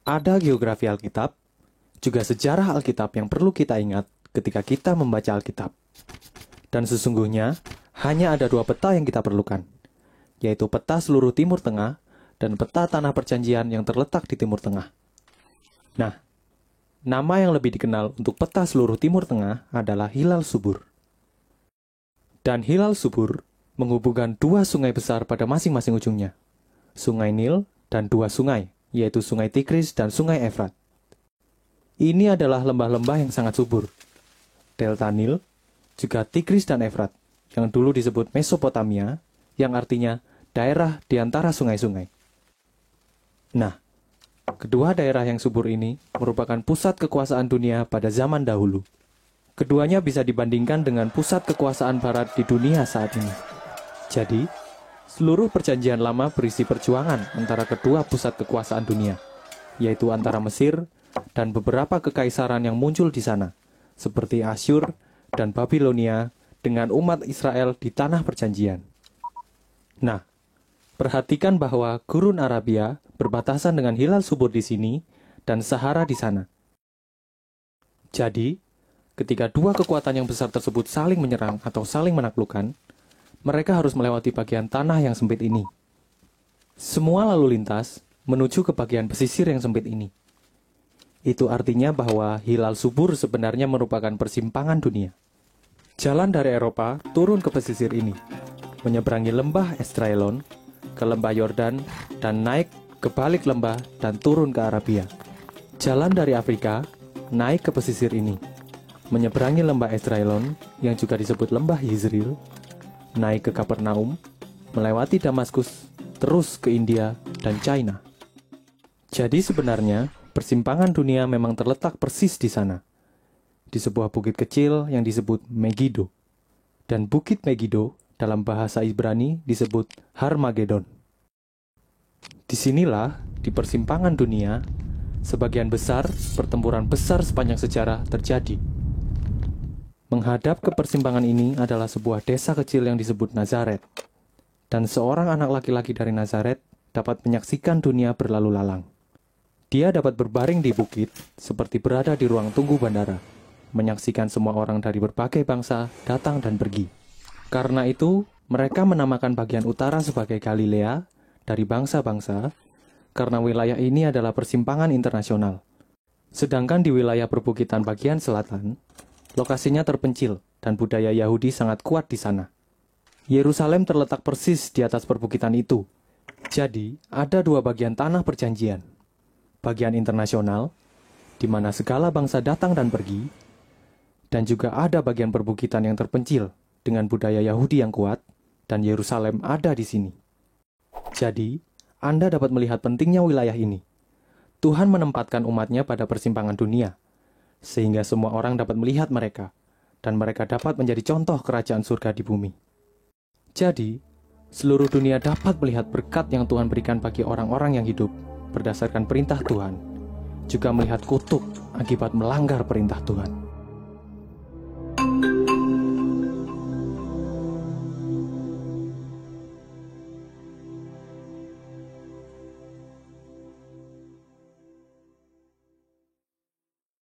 Ada geografi Alkitab, juga sejarah Alkitab yang perlu kita ingat ketika kita membaca Alkitab. Dan sesungguhnya, hanya ada dua peta yang kita perlukan, yaitu peta seluruh Timur Tengah dan peta tanah perjanjian yang terletak di Timur Tengah. Nah, nama yang lebih dikenal untuk peta seluruh Timur Tengah adalah Hilal Subur. Dan Hilal Subur menghubungkan dua sungai besar pada masing-masing ujungnya, Sungai Nil dan dua sungai, yaitu Sungai Tigris dan Sungai Efrat. Ini adalah lembah-lembah yang sangat subur. Delta Nil, juga Tigris dan Efrat, yang dulu disebut Mesopotamia, yang artinya daerah di antara sungai-sungai. Nah, kedua daerah yang subur ini merupakan pusat kekuasaan dunia pada zaman dahulu. Keduanya bisa dibandingkan dengan pusat kekuasaan barat di dunia saat ini. Jadi, seluruh perjanjian lama berisi perjuangan antara kedua pusat kekuasaan dunia, yaitu antara Mesir dan beberapa kekaisaran yang muncul di sana, seperti Asyur dan Babilonia dengan umat Israel di tanah perjanjian. Nah, perhatikan bahwa Gurun Arabia berbatasan dengan Hilal Subur di sini dan Sahara di sana. Jadi, ketika dua kekuatan yang besar tersebut saling menyerang atau saling menaklukkan, mereka harus melewati bagian tanah yang sempit ini. Semua lalu lintas menuju ke bagian pesisir yang sempit ini. Itu artinya bahwa Hilal Subur sebenarnya merupakan persimpangan dunia. Jalan dari Eropa turun ke pesisir ini, menyeberangi lembah Esdraelon, ke lembah Yordan, dan naik ke balik lembah dan turun ke Arabia. Jalan dari Afrika naik ke pesisir ini, menyeberangi lembah Esdraelon, yang juga disebut lembah Yizril, naik ke Kapernaum, melewati Damaskus, terus ke India dan China. Jadi sebenarnya, persimpangan dunia memang terletak persis di sana, di sebuah bukit kecil yang disebut Megiddo. Dan bukit Megiddo dalam bahasa Ibrani disebut Harmagedon. Disinilah, di persimpangan dunia, sebagian besar pertempuran besar sepanjang sejarah terjadi. Menghadap ke persimpangan ini adalah sebuah desa kecil yang disebut Nazaret. Dan seorang anak laki-laki dari Nazaret dapat menyaksikan dunia berlalu lalang. Dia dapat berbaring di bukit, seperti berada di ruang tunggu bandara, menyaksikan semua orang dari berbagai bangsa datang dan pergi. Karena itu, mereka menamakan bagian utara sebagai Galilea dari bangsa-bangsa, karena wilayah ini adalah persimpangan internasional. Sedangkan di wilayah perbukitan bagian selatan, lokasinya terpencil dan budaya Yahudi sangat kuat di sana. Yerusalem terletak persis di atas perbukitan itu. Jadi, ada dua bagian tanah perjanjian. Bagian internasional, di mana segala bangsa datang dan pergi, dan juga ada bagian perbukitan yang terpencil dengan budaya Yahudi yang kuat, dan Yerusalem ada di sini. Jadi, Anda dapat melihat pentingnya wilayah ini. Tuhan menempatkan umatnya pada persimpangan dunia, sehingga semua orang dapat melihat mereka, dan mereka dapat menjadi contoh kerajaan surga di bumi. Jadi, seluruh dunia dapat melihat berkat yang Tuhan berikan bagi orang-orang yang hidup berdasarkan perintah Tuhan, juga melihat kutuk akibat melanggar perintah Tuhan.